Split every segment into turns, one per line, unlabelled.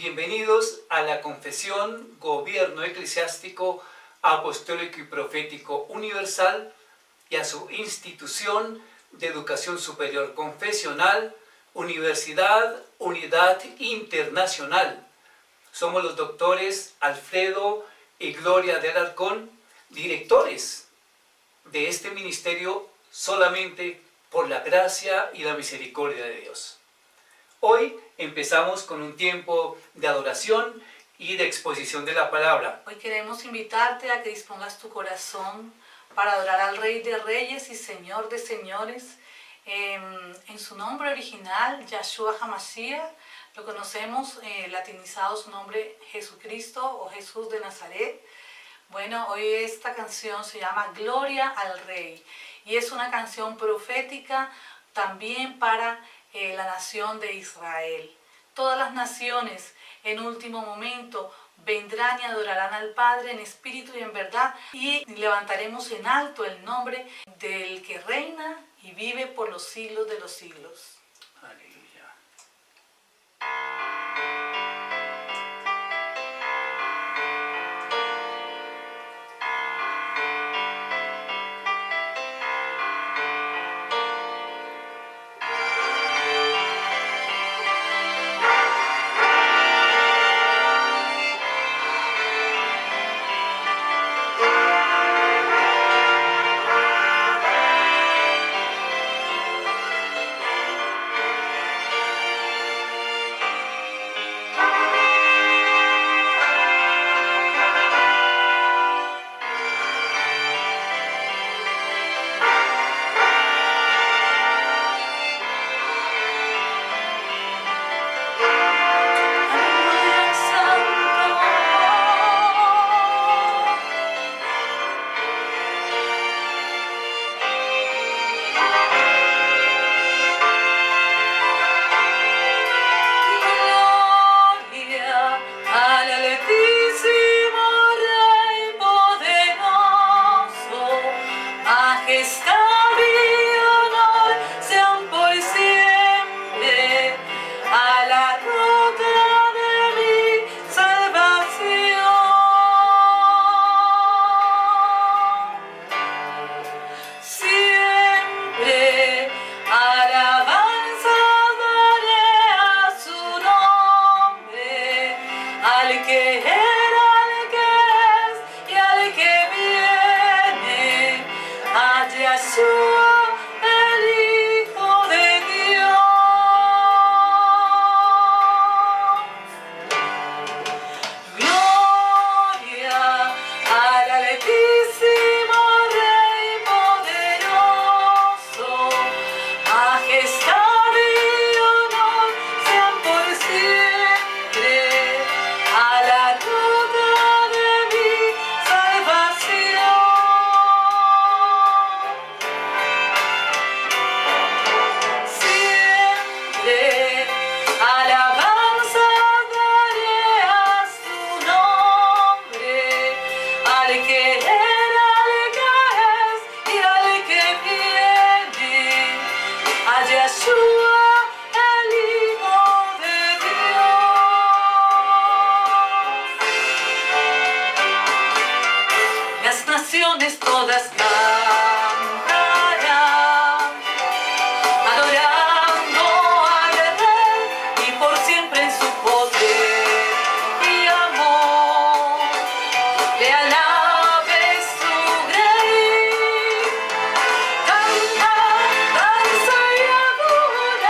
Bienvenidos a la Confesión Gobierno Eclesiástico Apostólico y Profético Universal y a su institución de educación superior confesional, Universidad Unidad Internacional. Somos los doctores Alfredo y Gloria de Alarcón, directores de este ministerio solamente por la gracia y la misericordia de Dios. Hoy empezamos con un tiempo de adoración y de exposición de la palabra.
Hoy queremos invitarte a que dispongas tu corazón para adorar al Rey de Reyes y Señor de Señores. En su nombre original, Yahshua HaMashiach, lo conocemos latinizado su nombre Jesucristo o Jesús de Nazaret. Bueno, hoy esta canción se llama Gloria al Rey y es una canción profética también para la nación de Israel. Todas las naciones en último momento vendrán y adorarán al Padre en espíritu y en verdad, y levantaremos en alto el nombre del que reina y vive por los siglos de los siglos.
Aleluya.
Todas cantarán, adorando al Rey y por siempre en su poder y amor, le alabe su grey. Canta, danza y adora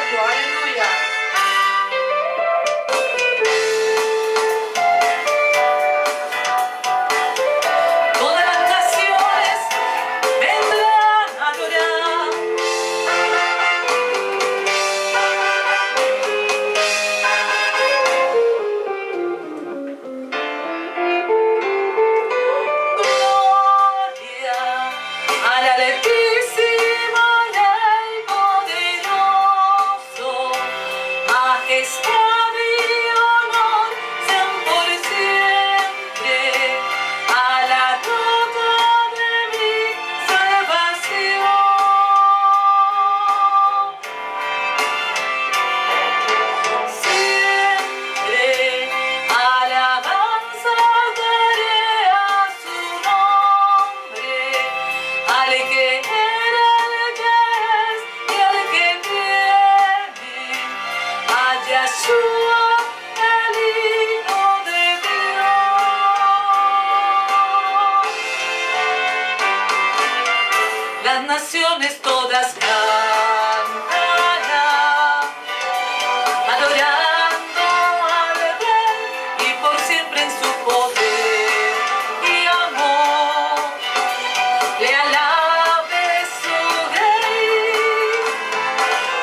adorarlo. Aleluya. Todas las naciones vendrán a adorar. Gloria al Altísimo Rey poderoso, majestad y honor sean por siempre a la roca de mi salvación. Siempre alabanza daré a su nombre, al que era, al que es y al que viene, a Yeshua, el Hijo de Dios. Las naciones todas cantarán, adorando al Rey y por siempre en su poder y amor. Le alabe su Rey.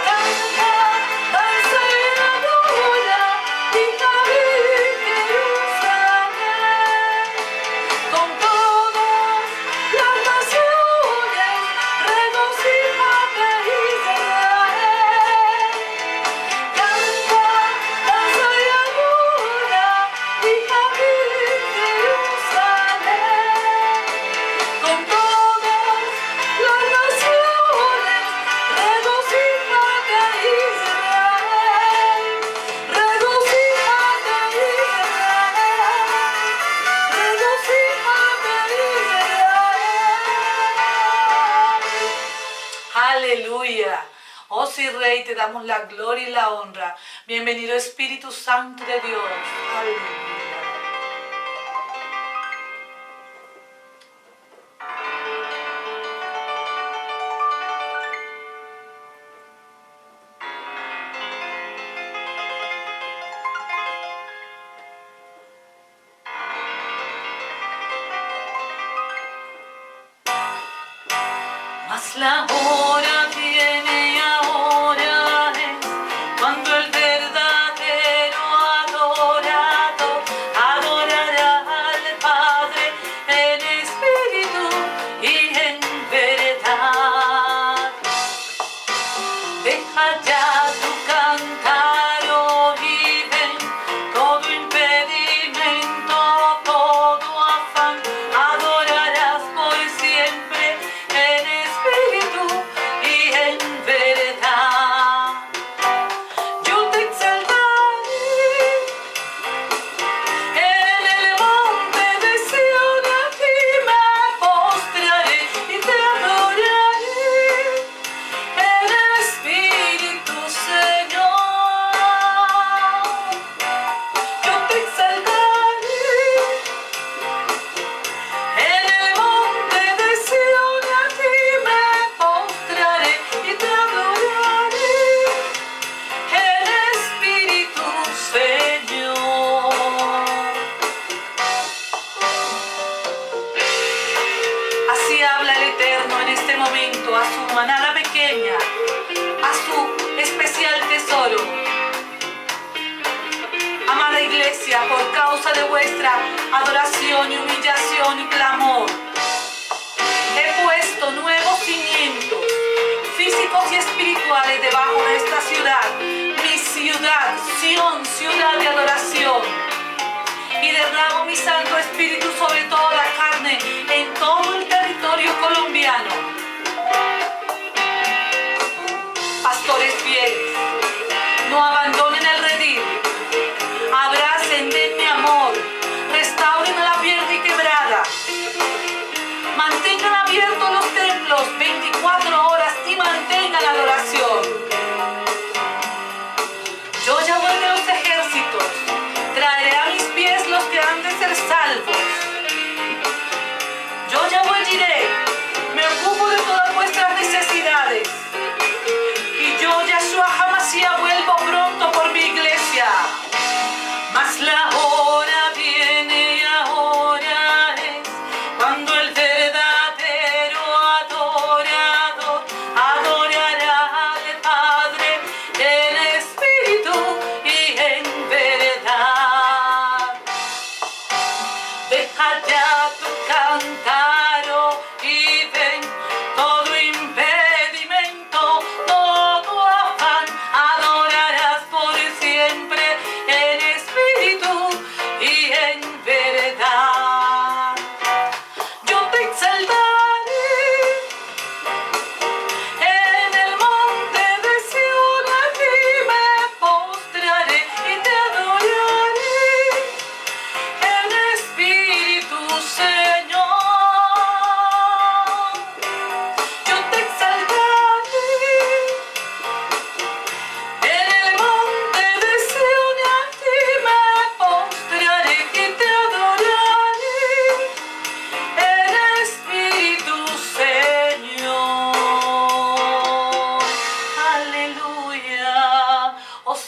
Canta, danza y adora, y David Jerusalén. Con todas las naciones, regocíjate Israel. Canta, danza y adora, y David Jerusalén. Con todas las naciones, regocíjate Israel. Regocíjate Israel. Regocíjate Israel. Aleluya. Oh sí, Rey, te damos la gloria y la honra. Bienvenido Espíritu Santo de Dios. Aleluya. Mas la hora viene y ahora es cuando el verdadero adorador adorará al Padre en espíritu y en verdad. Deja ya tu cántaro y ven todo impedimento, todo afán, adorarás por siempre en espíritu y en verdad. Yo te exaltaré en el monte de Sión, a ti me postraré y te adoraré en espíritu, Señor. Yo te exaltaré en el monte de Sión, a ti me postraré y te adoraré en espíritu, Señor. Así habla el Eterno en este momento a su manada pequeña, a su especial tesoro. Amada iglesia, por causa de vuestra adoración y humillación y clamor, he puesto nuevos cimientos físicos y espirituales debajo de esta ciudad, mi ciudad, Sión, ciudad de adoración. Y derramo mi Santo Espíritu sobre toda la carne en todo el territorio colombiano. Pastores fieles, no abandonen el redil, abracen, den mi amor, restauren a la piel quebrada, mantengan abiertos los templos 24 horas y mantengan la adoración. Yo, Yahweh de los ejércitos, traeré a mis pies los que han de ser salvos. Yo, Yahweh, diré, me ocupo de todas vuestras necesidades. Y yo, Yeshua Hamashiach,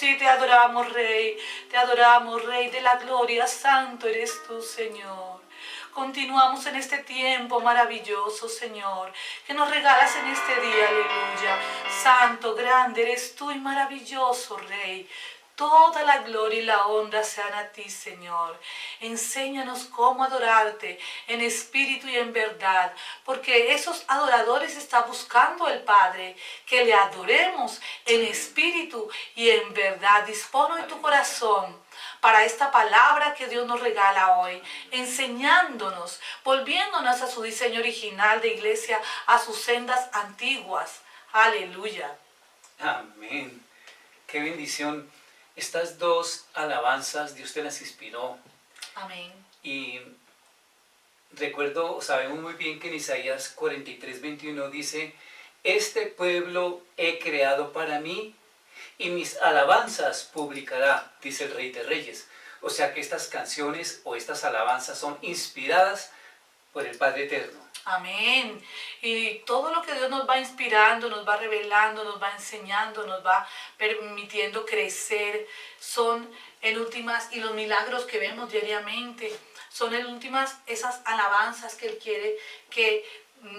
Sí, te adoramos, Rey de la gloria, santo eres tú, Señor. Continuamos en este tiempo maravilloso, Señor, que nos regalas en este día, aleluya. Santo, grande eres tú y maravilloso, Rey. Toda la gloria y la honra sean a ti, Señor. Enséñanos cómo adorarte en espíritu y en verdad, porque esos adoradores está buscando el Padre, que le adoremos en espíritu y en verdad. Dispón hoy tu corazón para esta palabra que Dios nos regala hoy, enseñándonos, volviéndonos a su diseño original de iglesia, a sus sendas antiguas. Aleluya.
Amén. Qué bendición. Estas dos alabanzas Dios te las inspiró.
Amén.
Y recuerdo, sabemos muy bien que en Isaías 43:21 dice: este pueblo he creado para mí y mis alabanzas publicará, dice el Rey de Reyes. O sea que estas canciones o estas alabanzas son inspiradas por el Padre Eterno.
Amén. Y todo lo que Dios nos va inspirando, nos va revelando, nos va enseñando, nos va permitiendo crecer, son en últimas, y los milagros que vemos diariamente, son en últimas esas alabanzas que Él quiere que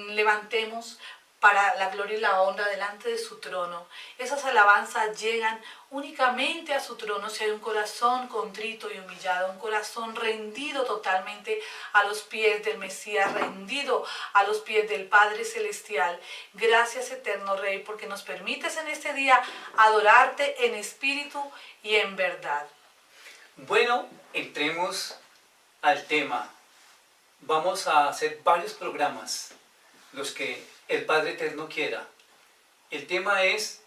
levantemos para la gloria y la honra delante de su trono. Esas alabanzas llegan únicamente a su trono si hay un corazón contrito y humillado, un corazón rendido totalmente a los pies del Mesías, rendido a los pies del Padre Celestial. Gracias, eterno Rey, porque nos permites en este día adorarte en espíritu y en verdad.
Bueno, entremos al tema. Vamos a hacer varios programas, los que el Padre Eterno quiera. El tema es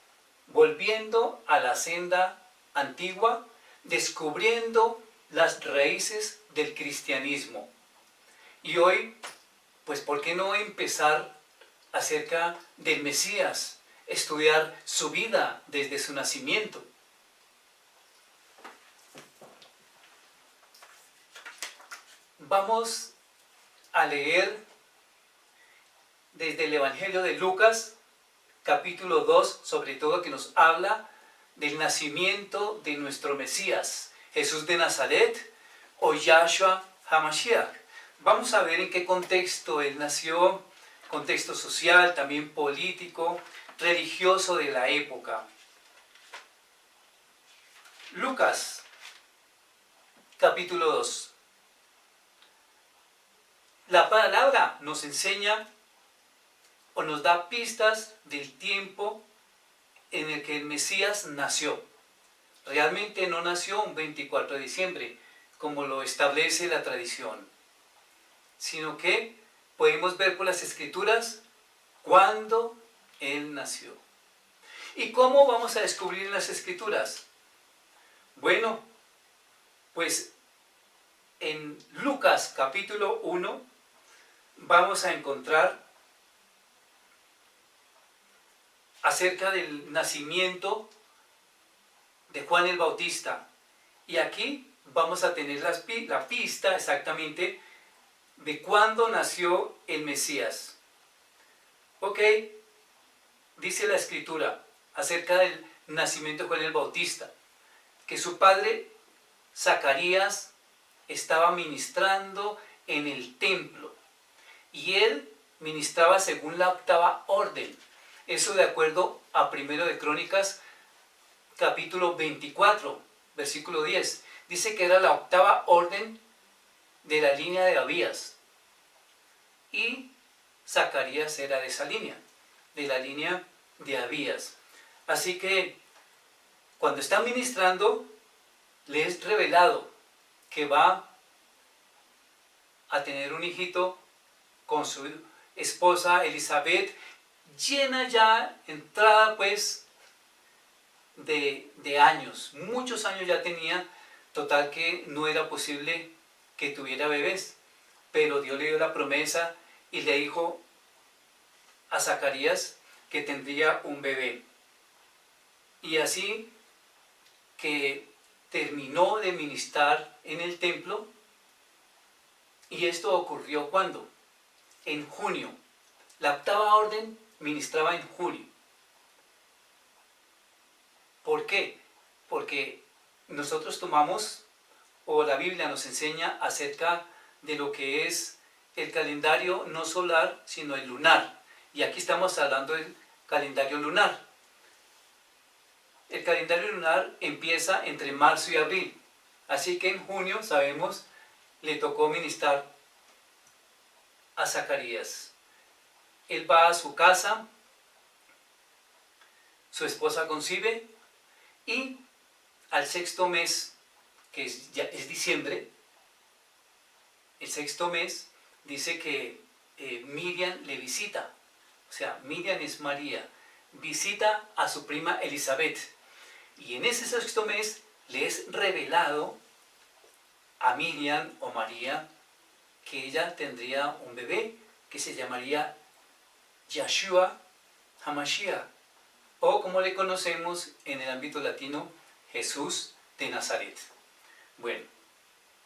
volviendo a la senda antigua, descubriendo las raíces del cristianismo. Y hoy, pues, ¿por qué no empezar acerca del Mesías? Estudiar su vida desde su nacimiento. Vamos a leer desde el Evangelio de Lucas, capítulo 2, sobre todo, que nos habla del nacimiento de nuestro Mesías, Jesús de Nazaret o Yahshua HaMashiach. Vamos a ver en qué contexto Él nació, contexto social, también político, religioso de la época. Lucas, capítulo 2. La palabra nos enseña o nos da pistas del tiempo en el que el Mesías nació. Realmente no nació un 24 de diciembre, como lo establece la tradición, sino que podemos ver por las Escrituras cuándo Él nació. ¿Y cómo vamos a descubrir las Escrituras? Bueno, pues en Lucas capítulo 1 vamos a encontrar acerca del nacimiento de Juan el Bautista. Y aquí vamos a tener la pista exactamente de cuándo nació el Mesías. Ok, dice la Escritura acerca del nacimiento de Juan el Bautista, que su padre Zacarías estaba ministrando en el templo y él ministraba según la octava orden. Eso de acuerdo a 1 de Crónicas, capítulo 24, versículo 10. Dice que era la octava orden de la línea de Abías. Y Zacarías era de esa línea, de la línea de Abías. Así que cuando está ministrando, le es revelado que va a tener un hijito con su esposa Elizabeth, llena ya, entrada pues de años, muchos años ya tenía, total que no era posible que tuviera bebés, pero Dios le dio la promesa y le dijo a Zacarías que tendría un bebé. Y así que terminó de ministrar en el templo, y esto ocurrió ¿cuándo? En junio. La octava orden ministraba en junio. ¿Por qué? porque nosotros tomamos, o la Biblia nos enseña acerca de lo que es el calendario no solar, sino el lunar. Y aquí estamos hablando del calendario lunar. El calendario lunar empieza entre marzo y abril. Así que en junio, sabemos, le tocó ministrar a Zacarías. Él va a su casa, su esposa concibe, y al sexto mes, que ya es diciembre, el sexto mes, dice que Miriam le visita. O sea, Miriam es María, visita a su prima Elizabeth. Y en ese sexto mes le es revelado a Miriam o María que ella tendría un bebé que se llamaría Yeshua HaMashiach, o como le conocemos en el ámbito latino, Jesús de Nazaret. Bueno,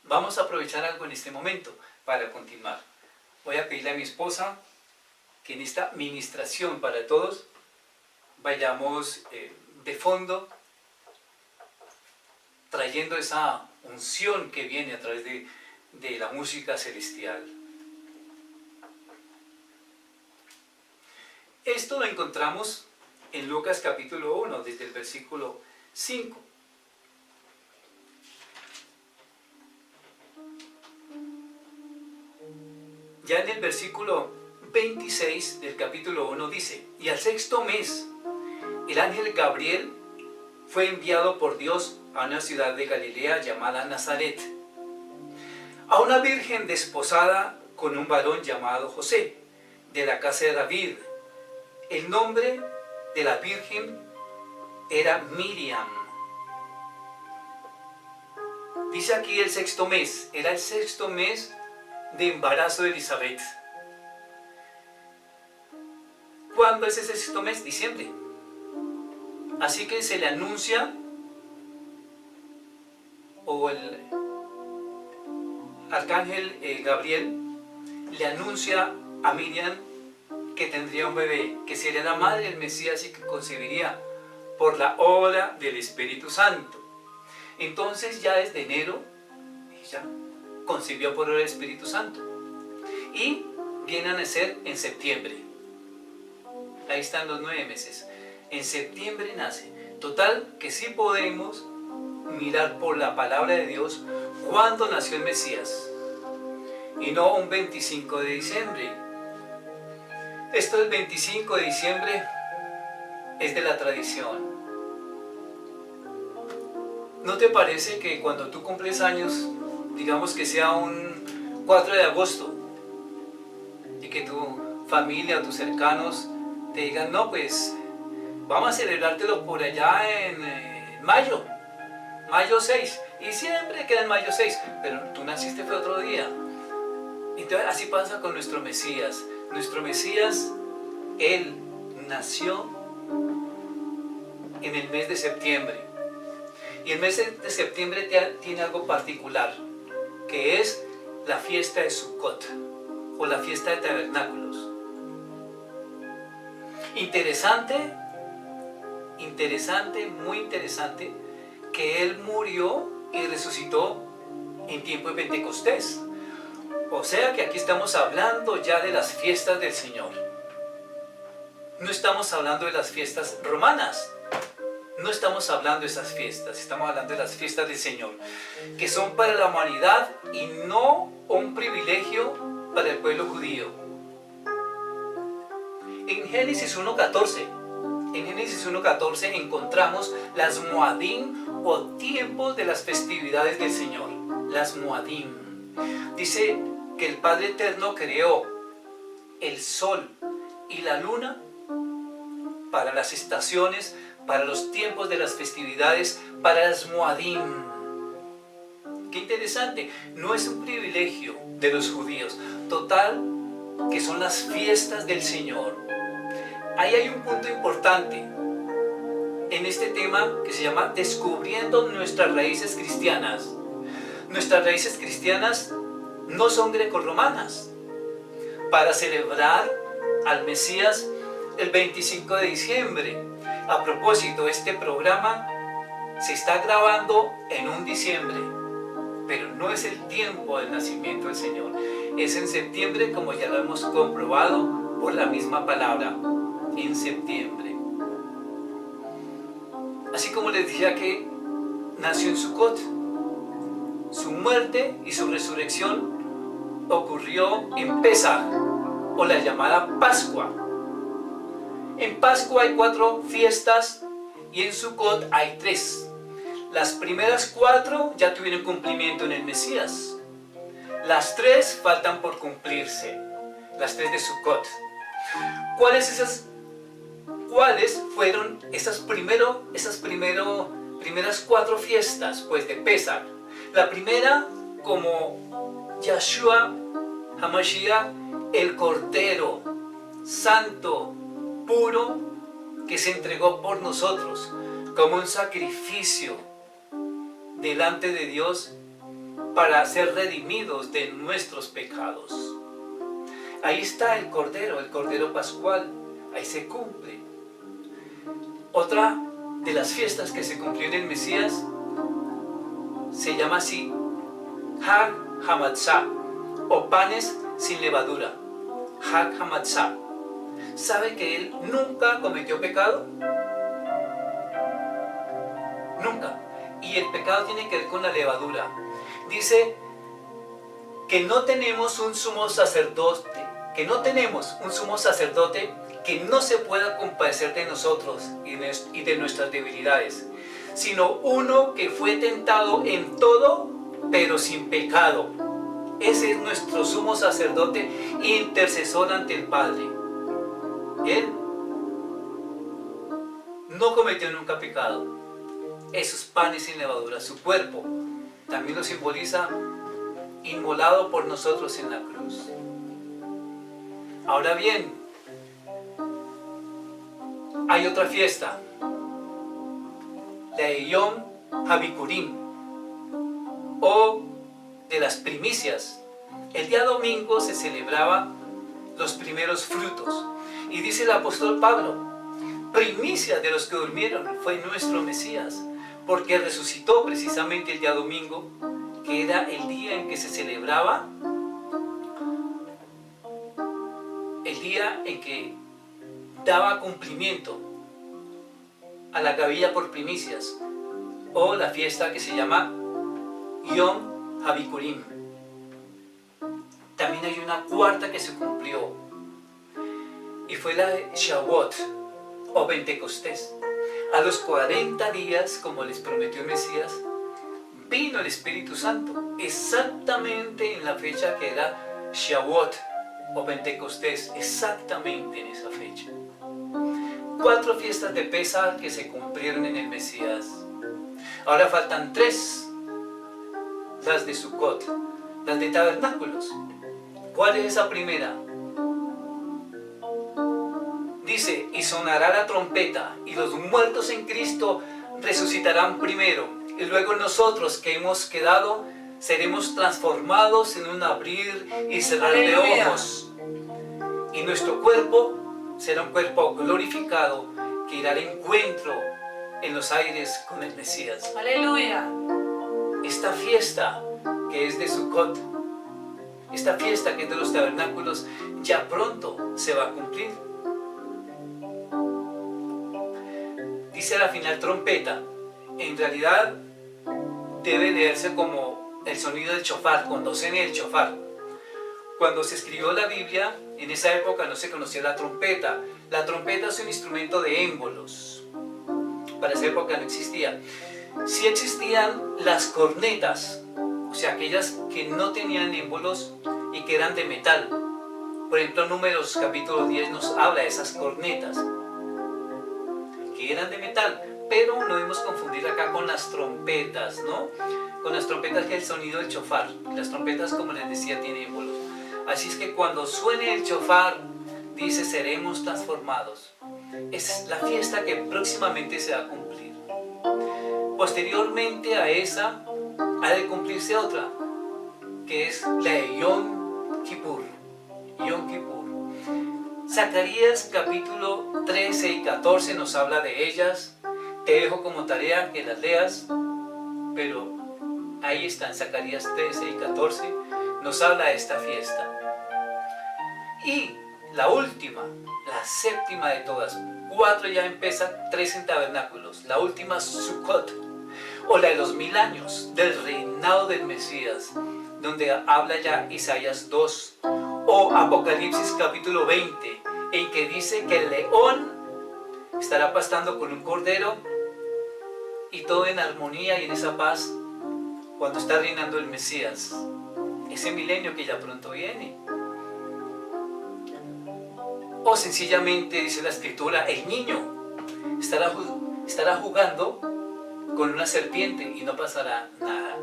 vamos a aprovechar algo en este momento para continuar. Voy a pedirle a mi esposa que en esta ministración para todos vayamos de fondo trayendo esa unción que viene a través de la música celestial. Esto lo encontramos en Lucas capítulo 1, desde el versículo 5. Ya en el versículo 26 del capítulo 1 dice: y al sexto mes, el ángel Gabriel fue enviado por Dios a una ciudad de Galilea llamada Nazaret, a una virgen desposada con un varón llamado José, de la casa de David. El nombre de la virgen era Miriam. Dice aquí el sexto mes, era el sexto mes de embarazo de Elizabeth. ¿Cuándo es ese sexto mes? Diciembre. Así que se le anuncia, o el arcángel Gabriel le anuncia a Miriam que tendría un bebé, que sería la madre del Mesías y que concebiría por la obra del Espíritu Santo. Entonces ya desde enero ella concibió por el Espíritu Santo y viene a nacer en septiembre. Ahí están los 9 meses. En septiembre nace. Total que sí podemos mirar por la palabra de Dios cuándo nació el Mesías, y no un 25 de diciembre. Esto del 25 de diciembre es de la tradición. ¿No te parece que cuando tú cumples años, digamos que sea un 4 de agosto, y que tu familia o tus cercanos te digan, no, pues vamos a celebrártelo por allá en mayo 6, y siempre queda en mayo 6, pero tú naciste fue otro día? Entonces así pasa con nuestro Mesías. Nuestro Mesías, Él nació en el mes de septiembre. Y el mes de septiembre tiene algo particular, que es la fiesta de Sukkot, o la fiesta de tabernáculos. Interesante, muy interesante, que Él murió y resucitó en tiempo de Pentecostés. O sea que aquí estamos hablando ya de las fiestas del Señor. No estamos hablando de las fiestas romanas. No estamos hablando de esas fiestas. Estamos hablando de las fiestas del Señor, que son para la humanidad y no un privilegio para el pueblo judío. En Génesis 1.14 encontramos las Moadim, o tiempos de las festividades del Señor. Las Moadim. Dice que el Padre Eterno creó el sol y la luna para las estaciones, para los tiempos de las festividades, para las Moadim. Qué interesante, no es un privilegio de los judíos, total que son las fiestas del Señor. Ahí hay un punto importante en este tema que se llama descubriendo nuestras raíces cristianas. Nuestras raíces cristianas no son grecorromanas. Para celebrar al Mesías el 25 de diciembre. A propósito, este programa se está grabando en un diciembre, pero no es el tiempo del nacimiento del Señor. Es en septiembre, como ya lo hemos comprobado por la misma palabra, en septiembre. Así como les decía que nació en Sukkot, su muerte y su resurrección ocurrió en Pesaj, o la llamada Pascua. En Pascua hay 4 fiestas y en Sukkot hay 3. Las primeras 4 ya tuvieron cumplimiento en el Mesías. Las 3 faltan por cumplirse, las 3 de Sukkot. ¿Cuáles fueron esas primeras 4 fiestas? Pues de Pesach. La primera, como Yeshua HaMashiach, el Cordero Santo, puro, que se entregó por nosotros como un sacrificio delante de Dios para ser redimidos de nuestros pecados. Ahí está el Cordero Pascual, ahí se cumple. Otra de las fiestas que se cumplió en el Mesías se llama así, Hag HaMatzah, o panes sin levadura. Hag HaMatzah. ¿Sabe que él nunca cometió pecado? Nunca. Y el pecado tiene que ver con la levadura. Dice que no tenemos un sumo sacerdote, que no se pueda compadecer de nosotros y de nuestras debilidades, sino uno que fue tentado en todo, pero sin pecado. Ese es nuestro sumo sacerdote intercesor ante el Padre. Él no cometió nunca pecado. Esos panes sin levadura, su cuerpo, también lo simboliza inmolado por nosotros en la cruz. Ahora bien, hay otra fiesta, la de Yom HaBikurim, o de las primicias. El día domingo se celebraba los primeros frutos. Y dice el apóstol Pablo, primicia de los que durmieron fue nuestro Mesías, porque resucitó precisamente el día domingo, que era el día en que se celebraba, el día en que daba cumplimiento a la gavilla por primicias, o la fiesta que se llama Yom HaBikurim. También hay una cuarta que se cumplió, y fue la de Shavuot, o Pentecostés. A los 40 días, como les prometió el Mesías, vino el Espíritu Santo, exactamente en la fecha que era Shavuot, o Pentecostés, exactamente en esa fecha. 4 fiestas de Pesaj que se cumplieron en el Mesías. Ahora faltan 3, las de Sukkot, las de tabernáculos. ¿Cuál es esa primera? Dice, y sonará la trompeta, y los muertos en Cristo resucitarán primero, y luego nosotros que hemos quedado seremos transformados en un abrir y cerrar de ojos, y nuestro cuerpo será un cuerpo glorificado que irá al encuentro en los aires con el Mesías.
Aleluya.
Esta fiesta que es de Sukkot, esta fiesta que es de los tabernáculos, ya pronto se va a cumplir. Dice la final trompeta, en realidad debe leerse como el sonido del shofar, cuando suene el shofar. Cuando se escribió la Biblia, en esa época no se conocía la trompeta. La trompeta es un instrumento de émbolos. Para esa época no existía. Sí existían las cornetas, o sea, aquellas que no tenían émbolos y que eran de metal. Por ejemplo, Números capítulo 10 nos habla de esas cornetas, que eran de metal, pero no debemos confundir acá con las trompetas, ¿no? Con las trompetas, que es el sonido del shofar. Las trompetas, como les decía, tienen émbolos. Así es que cuando suene el shofar, dice, seremos transformados. Es la fiesta que próximamente se va a cumplir. Posteriormente a esa, ha de cumplirse otra, que es la de Yom Kippur. Yom Kippur. Zacarías capítulo 13 y 14 nos habla de ellas. Te dejo como tarea que las leas, pero ahí está en Zacarías 13 y 14, nos habla de esta fiesta. Y la última, la séptima de todas, 4 ya empiezan, 3 en tabernáculos, la última Sukkot, o la de los 1000 años del reinado del Mesías, donde habla ya Isaías 2, o Apocalipsis capítulo 20, en que dice que el león estará pastando con un cordero, y todo en armonía y en esa paz cuando está reinando el Mesías, ese milenio que ya pronto viene. O sencillamente dice la escritura, el niño estará jugando con una serpiente y no pasará nada.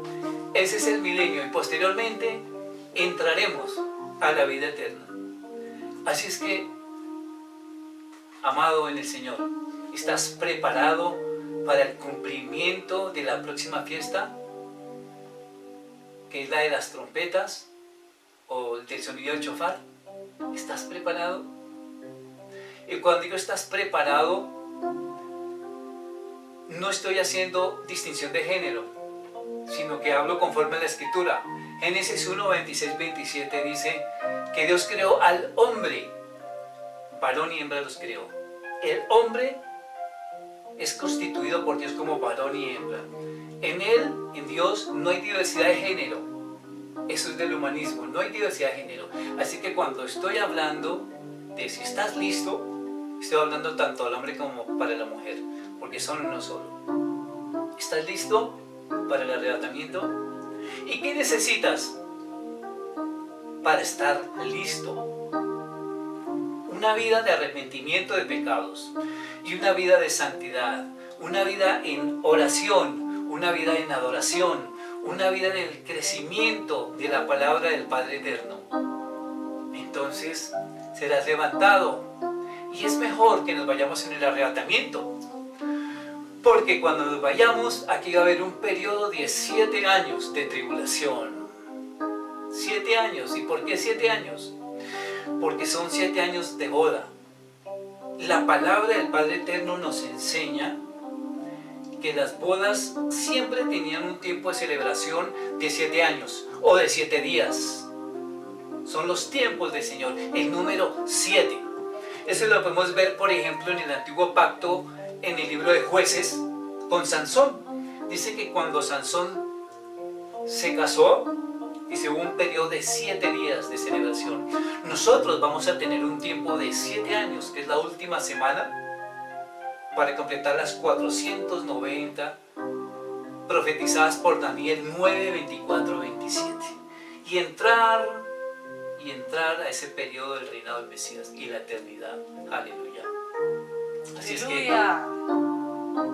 Ese es el milenio y posteriormente entraremos a la vida eterna. Así es que, amado en el Señor, ¿estás preparado para el cumplimiento de la próxima fiesta? Que es la de las trompetas o del sonido del shofar. ¿Estás preparado? Y cuando digo estás preparado, no estoy haciendo distinción de género, sino que hablo conforme a la Escritura. Génesis 1, 26, 27 dice que Dios creó al hombre, varón y hembra los creó. El hombre es constituido por Dios como varón y hembra. En él, en Dios, no hay diversidad de género. Eso es del humanismo, no hay diversidad de género. Así que cuando estoy hablando de si estás listo, estoy hablando tanto al hombre como para la mujer, porque son uno solo. ¿Estás listo para el arrebatamiento? ¿Y qué necesitas para estar listo? Una vida de arrepentimiento de pecados y una vida de santidad, una vida en oración, una vida en adoración, una vida en el crecimiento de la palabra del Padre Eterno. Entonces serás levantado. Y es mejor que nos vayamos en el arrebatamiento, porque cuando nos vayamos, aquí va a haber un periodo de 7 años de tribulación. 7 años. ¿Y por qué 7 años? Porque son 7 años de boda. La palabra del Padre Eterno nos enseña que las bodas siempre tenían un tiempo de celebración de 7 años o de 7 días. Son los tiempos del Señor, el número 7. Eso lo podemos ver, por ejemplo, en el Antiguo Pacto, en el libro de Jueces, con Sansón. Dice que cuando Sansón se casó, dice, hubo un periodo de 7 días de celebración. Nosotros vamos a tener un tiempo de 7 años, que es la última semana, para completar las 490 profetizadas por Daniel 9, 24, 27. Y entrar a ese periodo del reinado del Mesías y la eternidad. Aleluya. Así es que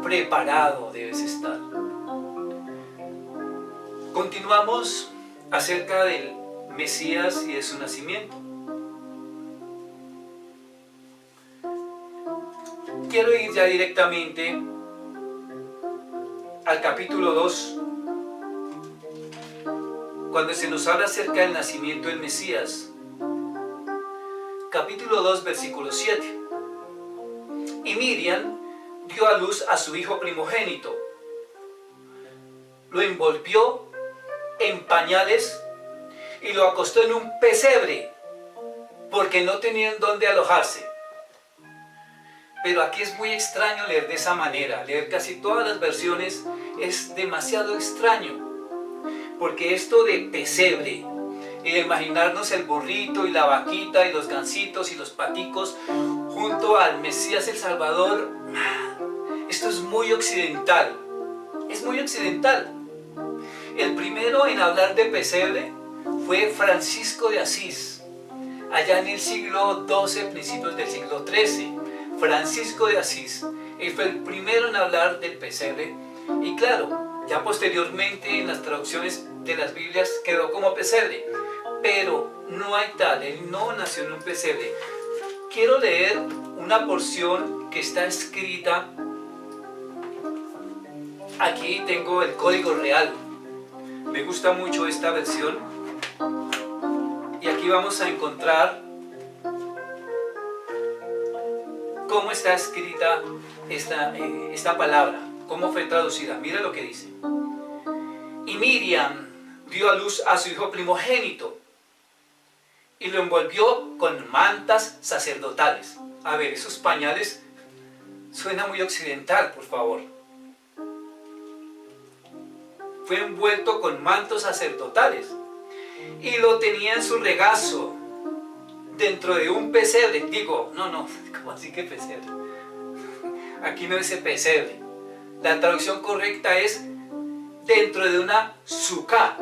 preparado debes estar. Continuamos acerca del Mesías y de su nacimiento. Quiero ir ya directamente al capítulo 2, cuando se nos habla acerca del nacimiento del Mesías. Capítulo 2, versículo 7. Y Miriam dio a luz a su hijo primogénito. Lo envolvió en pañales y lo acostó en un pesebre, porque no tenían dónde alojarse. Pero aquí es muy extraño leer de esa manera. Leer casi todas las versiones es demasiado extraño. Porque esto de pesebre, y de imaginarnos el burrito y la vaquita y los gansitos y los paticos junto al Mesías el Salvador, esto es muy occidental. Es muy occidental. El primero en hablar de pesebre fue Francisco de Asís, allá en el siglo XII, principios del siglo XIII. Francisco de Asís, él fue el primero en hablar del pesebre, y claro, ya posteriormente en las traducciones de las Biblias quedó como pesebre, pero no hay tal, él no nació en un pesebre. Quiero leer una porción que está escrita, aquí tengo el Código Real, me gusta mucho esta versión, y aquí vamos a encontrar cómo está escrita esta palabra, cómo fue traducida. Mira lo que dice. Y Miriam dio a luz a su hijo primogénito y lo envolvió con mantas sacerdotales. A ver, esos pañales suena muy occidental, por favor. Fue envuelto con mantos sacerdotales y lo tenía en su regazo dentro de un pesebre. Digo, no, ¿cómo así que pesebre? Aquí no dice pesebre. La traducción correcta es dentro de una sucá,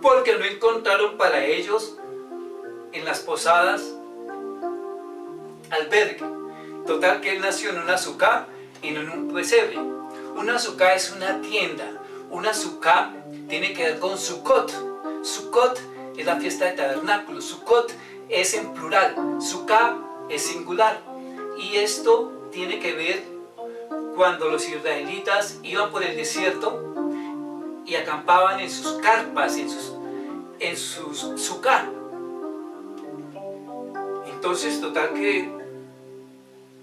porque no encontraron para ellos en las posadas albergue. Total que él nació en una sucá y no en un pesebre. Una sucá es una tienda. Una sucá tiene que ver con Sukkot. Sukkot es la fiesta de tabernáculos. Sukkot es en plural. Sukkah es singular. Y esto tiene que ver cuando los israelitas iban por el desierto y acampaban en sus carpas, en sus sukkah. Entonces, total que,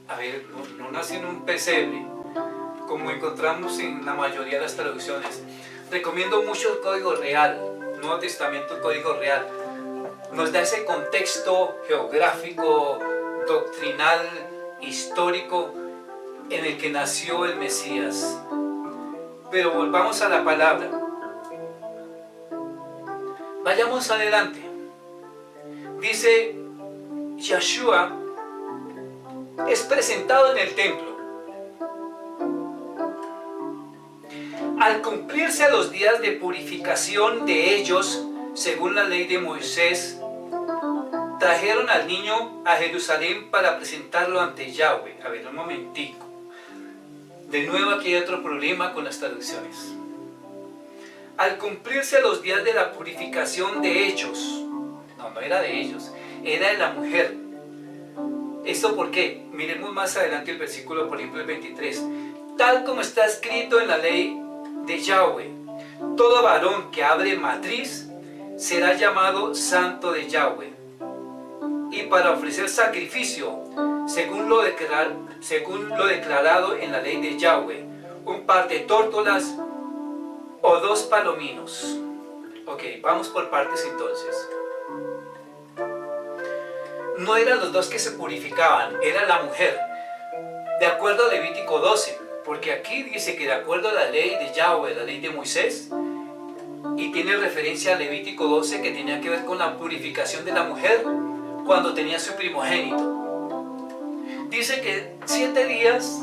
a ver, no nació en un pesebre, como encontramos en la mayoría de las traducciones. Recomiendo mucho el Código Real, Nuevo Testamento, el Código Real. Nos da ese contexto geográfico, doctrinal, histórico en el que nació el Mesías. Pero volvamos a la palabra. Vayamos adelante. Dice, Yeshua es presentado en el templo. Al cumplirse los días de purificación de ellos, según la ley de Moisés, trajeron al niño a Jerusalén para presentarlo ante Yahweh. A ver, un momentico. De nuevo aquí hay otro problema con las traducciones. Al cumplirse los días de la purificación de ellos, no era de ellos, era de la mujer. ¿Esto por qué? Miremos más adelante el versículo, por ejemplo el 23. Tal como está escrito en la ley de Yahweh, todo varón que abre matriz será llamado santo de Yahweh. Y para ofrecer sacrificio, según lo declarado en la ley de Yahweh, un par de tórtolas o 2 palominos. Ok, vamos por partes entonces. No eran los dos que se purificaban, era la mujer. De acuerdo a Levítico 12, porque aquí dice que de acuerdo a la ley de Yahweh, la ley de Moisés, y tiene referencia a Levítico 12 que tenía que ver con la purificación de la mujer cuando tenía su primogénito. Dice que 7 días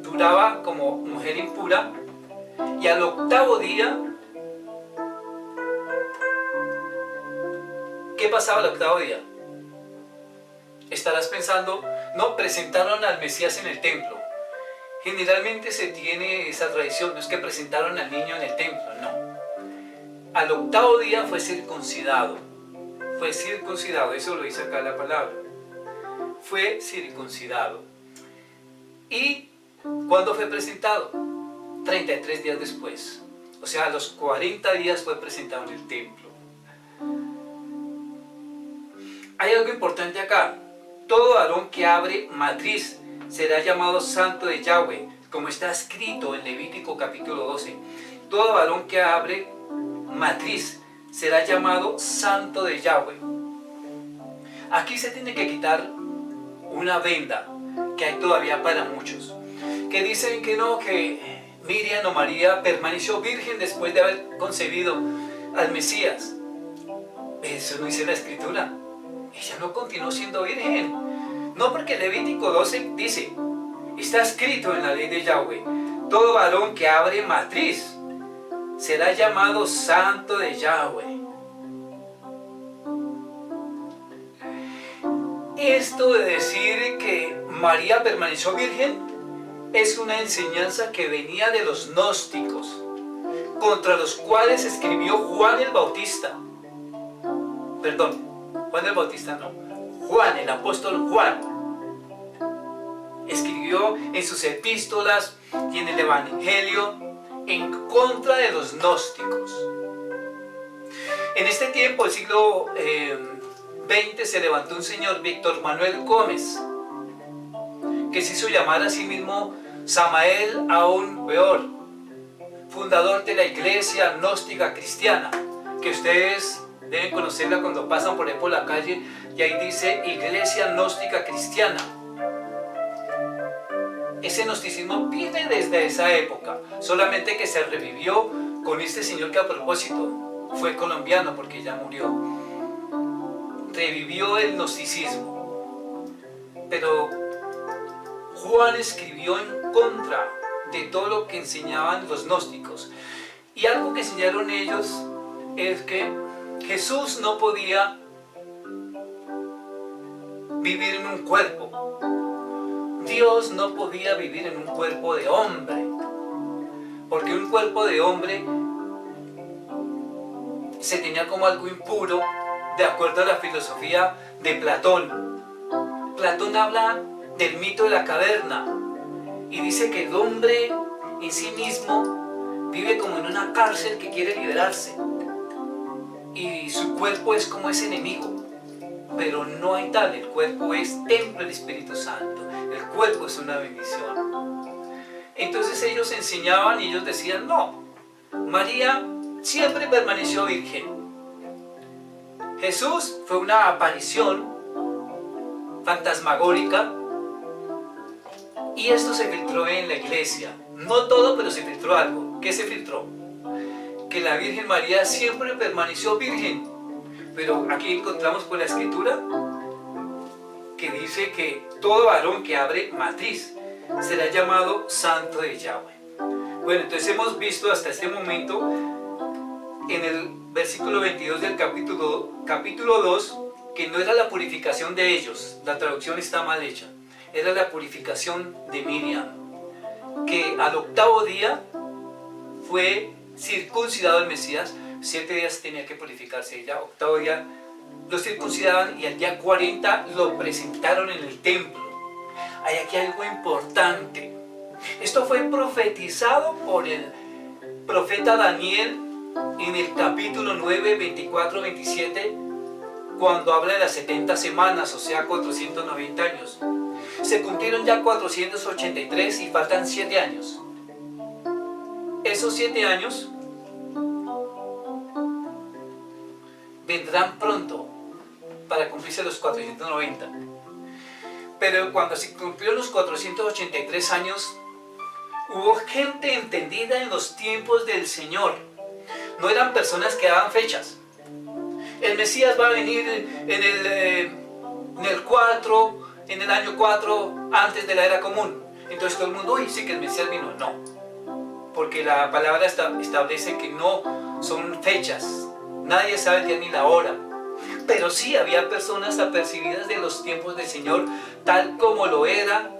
duraba como mujer impura y al 8º día, ¿qué pasaba al 8º día? Estarás pensando, no, presentaron al Mesías en el templo. Generalmente se tiene esa tradición, no es que presentaron al niño en el templo, no. Al 8º día fue circuncidado, eso lo dice acá la palabra. Fue circuncidado. ¿Y cuándo fue presentado? 33 días después. O sea, a los 40 días fue presentado en el templo. Hay algo importante acá. Todo varón que abre matriz será llamado santo de Yahweh, como está escrito en Levítico capítulo 12. Todo varón que abre matriz será llamado santo de Yahweh. Aquí se tiene que quitar una venda que hay todavía para muchos, que dicen que no, que Miriam o María permaneció virgen después de haber concebido al Mesías. Eso no dice la Escritura. Ella no continuó siendo virgen. No, porque Levítico 12 dice, está escrito en la ley de Yahweh, todo varón que abre matriz será llamado santo de Yahweh. Esto de decir que María permaneció virgen es una enseñanza que venía de los gnósticos, contra los cuales escribió Juan el Bautista. Perdón, Juan el Bautista no, Juan, el apóstol Juan, escribió en sus epístolas y en el Evangelio en contra de los gnósticos. En este tiempo, el siglo 20 se levantó un señor, Víctor Manuel Gómez, que se hizo llamar a sí mismo Samael aún peor, fundador de la iglesia gnóstica cristiana, que ustedes deben conocerla cuando pasan por ahí por la calle y ahí dice iglesia gnóstica cristiana. Ese gnosticismo viene desde esa época, solamente que se revivió con este señor que a propósito fue colombiano porque ya murió. Revivió el gnosticismo, pero Juan escribió en contra de todo lo que enseñaban los gnósticos, y algo que enseñaron ellos es que Jesús no podía vivir en un cuerpo, Dios no podía vivir en un cuerpo de hombre, porque un cuerpo de hombre se tenía como algo impuro, de acuerdo a la filosofía de Platón. Platón habla del mito de la caverna y dice que el hombre en sí mismo vive como en una cárcel que quiere liberarse y su cuerpo es como ese enemigo, pero no hay tal. El cuerpo es templo del Espíritu Santo, el cuerpo es una bendición. Entonces ellos enseñaban y ellos decían: no, María siempre permaneció virgen, Jesús fue una aparición fantasmagórica, y esto se filtró en la iglesia. No todo, pero se filtró algo. ¿Qué se filtró? Que la Virgen María siempre permaneció virgen. Pero aquí encontramos por la escritura que dice que todo varón que abre matriz será llamado santo de Yahweh. Bueno, entonces hemos visto hasta este momento en el versículo 22 del capítulo 2 que no era la purificación de ellos, la traducción está mal hecha, era la purificación de Miriam, que al octavo día fue circuncidado el Mesías. 7 días tenía que purificarse ella, octavo día lo circuncidaban y al día 40 lo presentaron en el templo. Hay aquí algo importante. Esto fue profetizado por el profeta Daniel en el capítulo 9, 24, 27, cuando habla de las 70 semanas, o sea 490 años. Se cumplieron ya 483 y faltan 7 años. Esos 7 años vendrán pronto para cumplirse los 490. Pero cuando se cumplieron los 483 años, hubo gente entendida en los tiempos del Señor. No eran personas que daban fechas. El Mesías va a venir en el 4, en el año 4 antes de la era común. Entonces todo el mundo dice que el Mesías vino. No, porque la palabra establece que no son fechas. Nadie sabe el día ni la hora. Pero sí había personas apercibidas de los tiempos del Señor, tal como lo era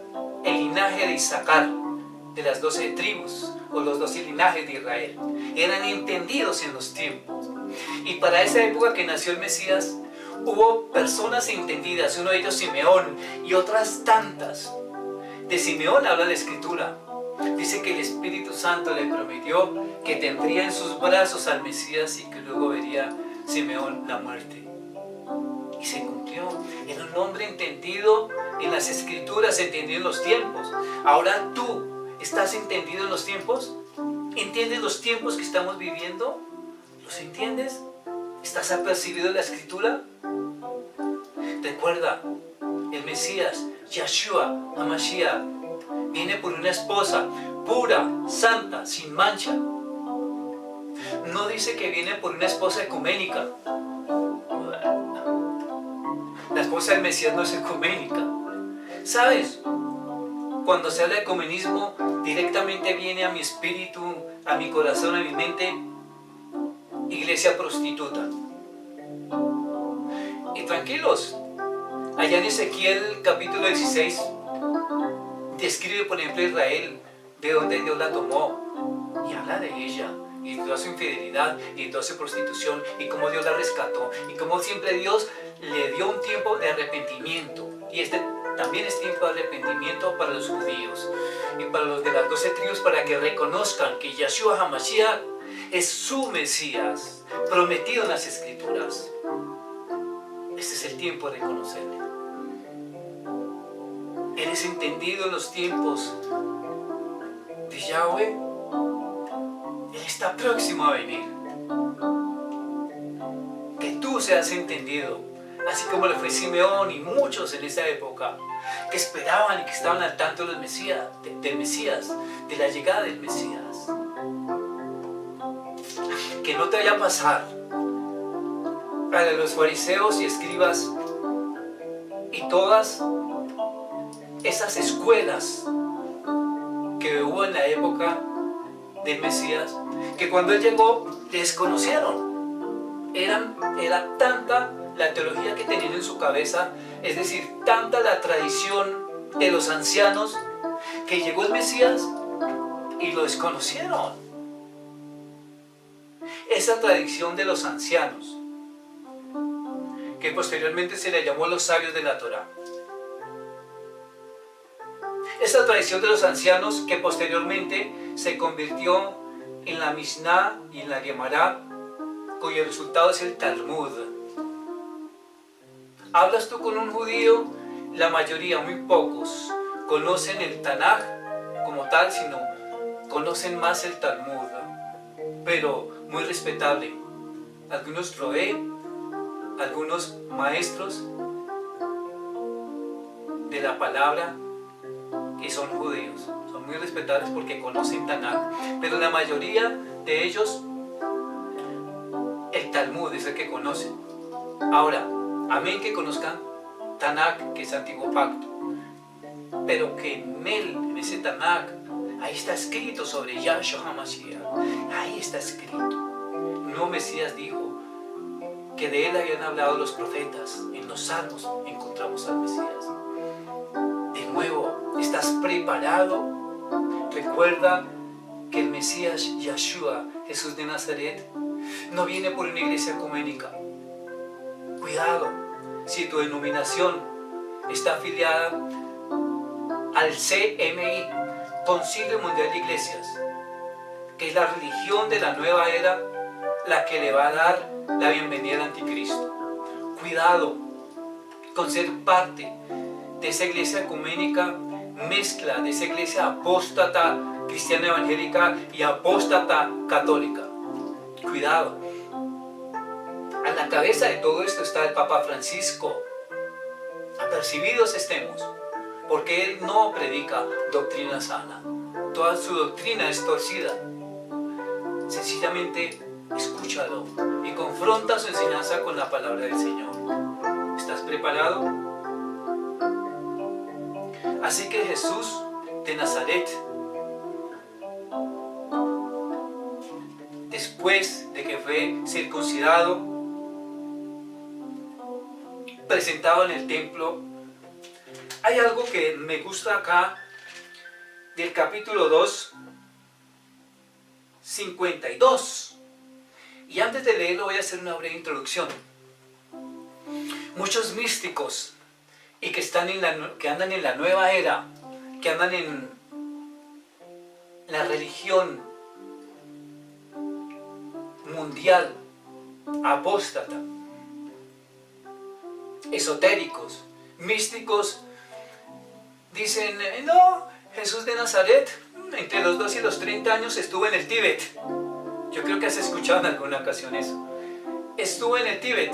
el linaje de Isaacar, de las 12 tribus o los 12 linajes de Israel. Eran entendidos en los tiempos. Y para esa época que nació el Mesías, hubo personas entendidas, uno de ellos Simeón y otras tantas. De Simeón habla la Escritura. Dice que el Espíritu Santo le prometió que tendría en sus brazos al Mesías y que luego vería Simeón la muerte. Y se cumplió. Era un hombre entendido en las Escrituras, entendido en los tiempos. Ahora tú, ¿estás entendido en los tiempos? ¿Entiendes los tiempos que estamos viviendo? ¿Los entiendes? ¿Estás apercibido en la Escritura? Recuerda, el Mesías, Yeshua HaMashiach, viene por una esposa pura, santa, sin mancha. No dice que viene por una esposa ecuménica. La esposa del Mesías no es ecuménica. ¿Sabes? Cuando se habla de ecumenismo, directamente viene a mi espíritu, a mi corazón, a mi mente, iglesia prostituta. Y tranquilos, allá en Ezequiel capítulo 16, describe por ejemplo Israel, de donde Dios la tomó, y habla de ella, y toda su infidelidad, y toda su prostitución, y cómo Dios la rescató, y cómo siempre Dios le dio un tiempo de arrepentimiento, y este también es tiempo de arrepentimiento para los judíos, y para los de las 12 tribus, para que reconozcan que Yeshua HaMashiach es su Mesías, prometido en las Escrituras. Este es el tiempo de conocerle. ¿Eres entendido en los tiempos de Yahweh? Él está próximo a venir. Que tú seas entendido, así como lo fue Simeón y muchos en esa época, que esperaban y que estaban al tanto del Mesías, de la llegada del Mesías. Que no te vaya a pasar para los fariseos y escribas y todas esas escuelas que hubo en la época del Mesías, que cuando Él llegó desconocieron. Era tanta la teología que tenían en su cabeza, es decir, tanta la tradición de los ancianos, que llegó el Mesías y lo desconocieron. Esa tradición de los ancianos, que posteriormente se le llamó los sabios de la Torá. Esa tradición de los ancianos que posteriormente se convirtió en la Mishnah y en la Gemara, cuyo resultado es el Talmud. Hablas tú con un judío, la mayoría, muy pocos, conocen el Tanaj como tal, sino conocen más el Talmud, pero muy respetable. Algunos roé, algunos maestros de la palabra que son judíos, son muy respetables porque conocen Tanaj, pero la mayoría de ellos el Talmud es el que conocen. Ahora, amén que conozcan Tanaj, que es Antiguo Pacto, pero que en ese Tanaj, ahí está escrito sobre Yahshua HaMashiach, ahí está escrito. No Mesías dijo que de él habían hablado los profetas. En los Salmos encontramos al Mesías. De nuevo, ¿estás preparado? Recuerda que el Mesías Yahshua, Jesús de Nazaret, no viene por una iglesia ecuménica. Cuidado, si tu denominación está afiliada al CMI, Concilio Mundial de Iglesias, que es la religión de la nueva era, la que le va a dar la bienvenida al anticristo. Cuidado con ser parte de esa iglesia ecuménica, mezcla de esa iglesia apóstata cristiana evangélica y apóstata católica. Cuidado. A la cabeza de todo esto está el Papa Francisco. Apercibidos estemos, porque él no predica doctrina sana. Toda su doctrina es torcida. Sencillamente escúchalo y confronta su enseñanza con la palabra del Señor. ¿Estás preparado? Así que Jesús de Nazaret, después de que fue circuncidado, presentado en el templo, hay algo que me gusta acá del capítulo 2, 52. Y antes de leerlo voy a hacer una breve introducción. Muchos místicos y que andan en la nueva era, que andan en la religión mundial, apóstata, esotéricos, místicos, dicen, no, Jesús de Nazaret, entre los 2 y los 30 años estuvo en el Tíbet. Yo creo que has escuchado en alguna ocasión eso. Estuvo en el Tíbet.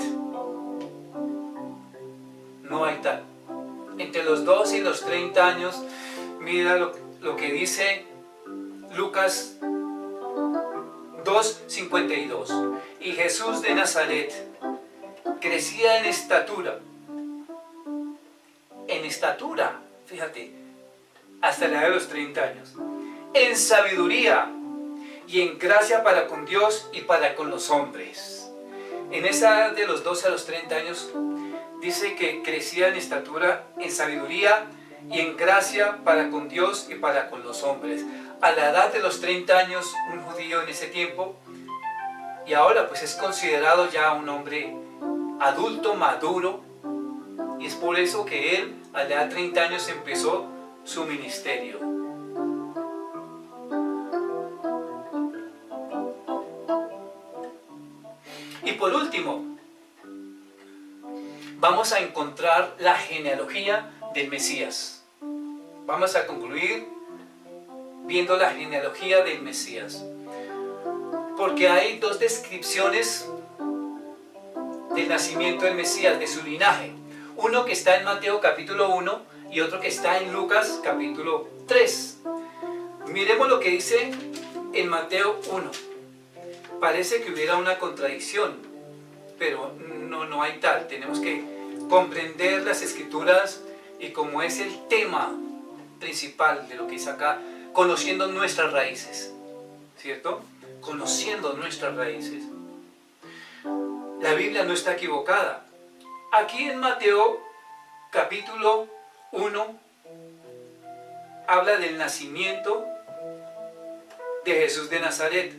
No hay tal. Entre los 2 y los 30 años, mira lo que dice Lucas 2:52. Y Jesús de Nazaret crecía en estatura, fíjate, hasta la edad de los 30 años, en sabiduría y en gracia para con Dios y para con los hombres. En esa edad de los 12 a los 30 años, dice que crecía en estatura, en sabiduría y en gracia para con Dios y para con los hombres. A la edad de los 30 años, un judío en ese tiempo, y ahora pues es considerado ya un hombre adulto, maduro, y es por eso que él a la edad de 30 años empezó su ministerio. Y por último, vamos a encontrar la genealogía del Mesías. Vamos a concluir viendo la genealogía del Mesías. Porque hay dos descripciones del nacimiento del Mesías, de su linaje. Uno que está en Mateo capítulo 1 y otro que está en Lucas capítulo 3. Miremos lo que dice en Mateo 1. Parece que hubiera una contradicción, pero no hay tal. Tenemos que comprender las escrituras y como es el tema principal de lo que dice acá, conociendo nuestras raíces, ¿cierto? Conociendo nuestras raíces. La Biblia no está equivocada. Aquí en Mateo capítulo 1 habla del nacimiento de Jesús de Nazaret.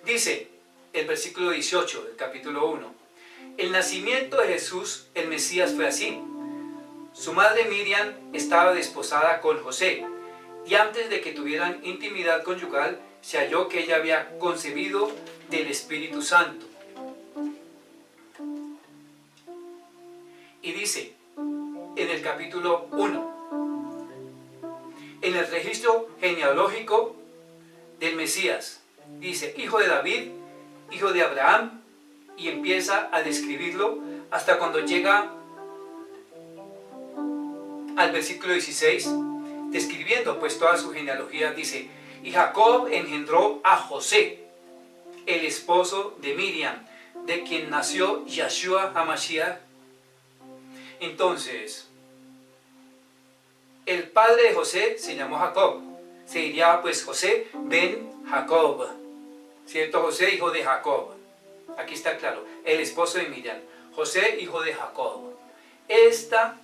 Dice el versículo 18 del capítulo 1: el nacimiento de Jesús, el Mesías, fue así. Su madre Miriam estaba desposada con José, y antes de que tuvieran intimidad conyugal, se halló que ella había concebido del Espíritu Santo. Y dice en el capítulo 1, en el registro genealógico del Mesías, dice hijo de David, hijo de Abraham, y empieza a describirlo hasta cuando llega al versículo 16, describiendo pues toda su genealogía. Dice: y Jacob engendró a José, el esposo de Miriam, de quien nació Yeshua HaMashiach. Entonces, el padre de José se llamó Jacob, se diría pues José ben Jacob, ¿cierto? José, hijo de Jacob. Aquí está claro, el esposo de Miriam, José, hijo de Jacob. Esta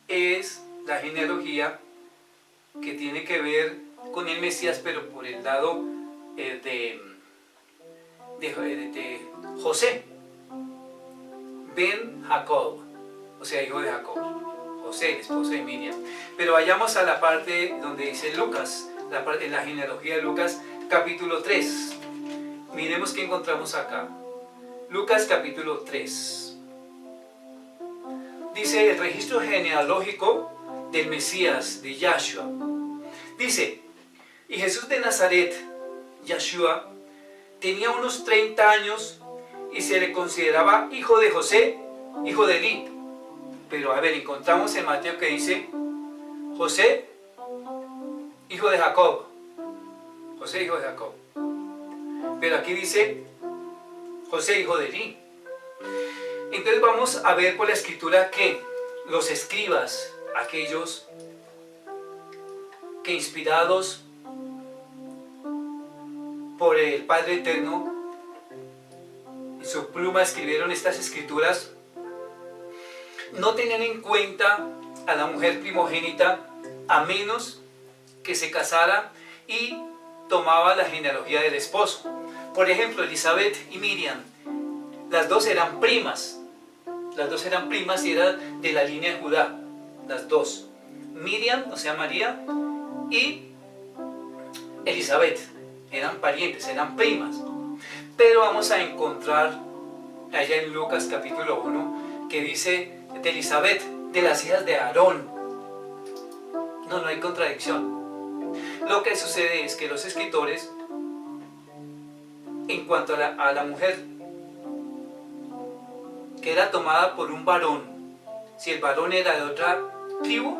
es la genealogía que tiene que ver con el Mesías, pero por el lado de José, ben Jacob, o sea, hijo de Jacob. José, el esposo de Miriam. Pero vayamos a la parte donde dice Lucas, en la genealogía de Lucas, capítulo 3. Miremos qué encontramos acá. Lucas capítulo 3. Dice el registro genealógico del Mesías, de Yahshua. Dice: y Jesús de Nazaret, Yahshua, tenía unos 30 años y se le consideraba hijo de José, hijo de Elí. Pero a ver, encontramos en Mateo que dice José, hijo de Jacob. José, hijo de Jacob. Pero aquí dice José, hijo de Elí. Entonces vamos a ver por la escritura que los escribas, aquellos que inspirados por el Padre Eterno y su pluma escribieron estas escrituras, no tenían en cuenta a la mujer primogénita a menos que se casara y tomaba la genealogía del esposo. Por ejemplo, Elizabeth y Miriam, las dos eran primas. Las dos eran primas y eran de la línea de Judá. Las dos. Miriam, o sea María, y Elizabeth. Eran parientes, eran primas. Pero vamos a encontrar allá en Lucas capítulo 1 que dice de Elizabeth, de las hijas de Aarón. No hay contradicción. Lo que sucede es que los escritores, en cuanto a la mujer que era tomada por un varón, si el varón era de otra tribu,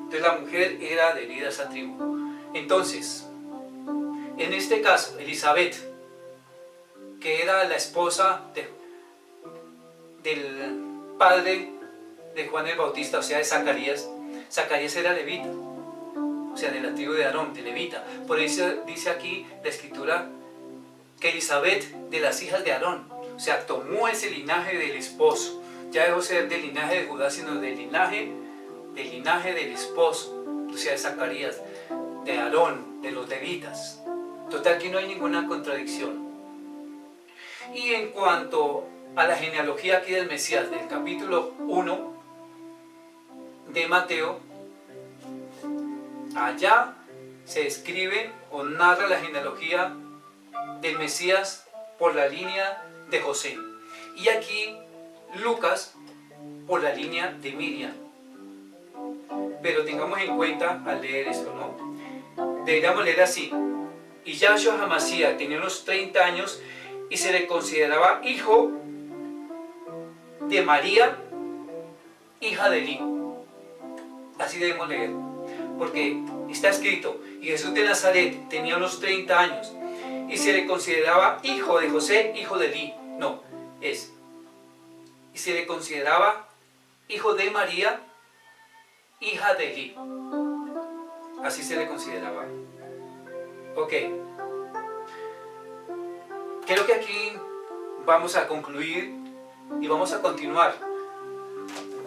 entonces la mujer era adherida a esa tribu. Entonces, en este caso, Elizabeth, que era la esposa del padre de Juan el Bautista, o sea de Zacarías. Zacarías era levita, o sea de la tribu de Aarón, de levita. Por eso dice aquí la escritura que Elizabeth, de las hijas de Aarón, o sea, tomó ese linaje del esposo. Ya dejó ser del linaje de Judá, sino del linaje del esposo, o sea de Zacarías, de Aarón, de los levitas. Total, aquí no hay ninguna contradicción. Y en cuanto a la genealogía aquí del Mesías, del capítulo 1 de Mateo, allá se escribe o narra la genealogía del Mesías por la línea de José. Y aquí Lucas por la línea de Miriam. Pero tengamos en cuenta al leer esto, ¿no? Deberíamos leer así. Y Yahshua HaMashiach tenía unos 30 años y se le consideraba hijo de María, hija de Eli. Así debemos leer. Porque está escrito, y Jesús de Nazaret tenía unos 30 años y se le consideraba hijo de José, hijo de Eli. No, es. Y se le consideraba hijo de María, hija de Eli. Así se le consideraba. Ok. Creo que aquí vamos a concluir y vamos a continuar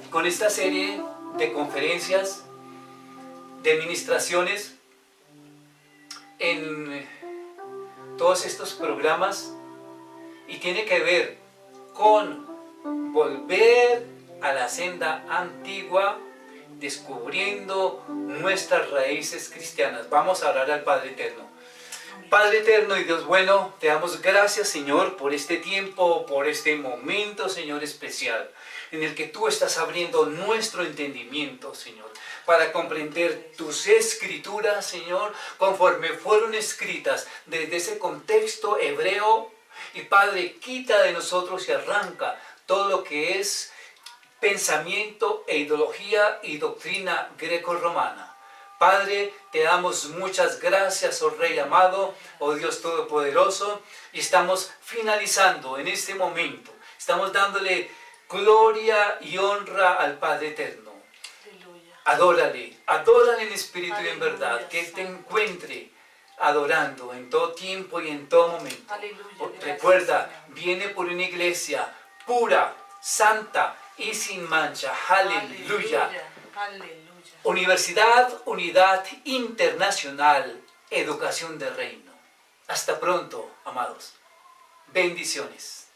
con esta serie de conferencias, de administraciones en todos estos programas, y tiene que ver con volver a la senda antigua, descubriendo nuestras raíces cristianas. Vamos a orar al Padre Eterno. Padre eterno y Dios bueno, te damos gracias, Señor, por este tiempo, por este momento, Señor, especial, en el que tú estás abriendo nuestro entendimiento, Señor, para comprender tus escrituras, Señor, conforme fueron escritas desde ese contexto hebreo. Y Padre, quita de nosotros y arranca todo lo que es pensamiento e ideología y doctrina greco-romana. Padre, te damos muchas gracias, oh Rey amado, oh Dios todopoderoso, y estamos finalizando en este momento. Estamos dándole gloria y honra al Padre eterno.
Aleluya.
Adórale en espíritu y en
Aleluya,
verdad, que Él te
Santo.
encuentre adorando en todo tiempo y en todo momento.
Aleluya, gracias,
Recuerda,
Señor.
viene por una iglesia pura, santa y sin mancha. Aleluya.
Aleluya.
Universidad Unidad Internacional, Educación de Reino. Hasta pronto, amados. Bendiciones.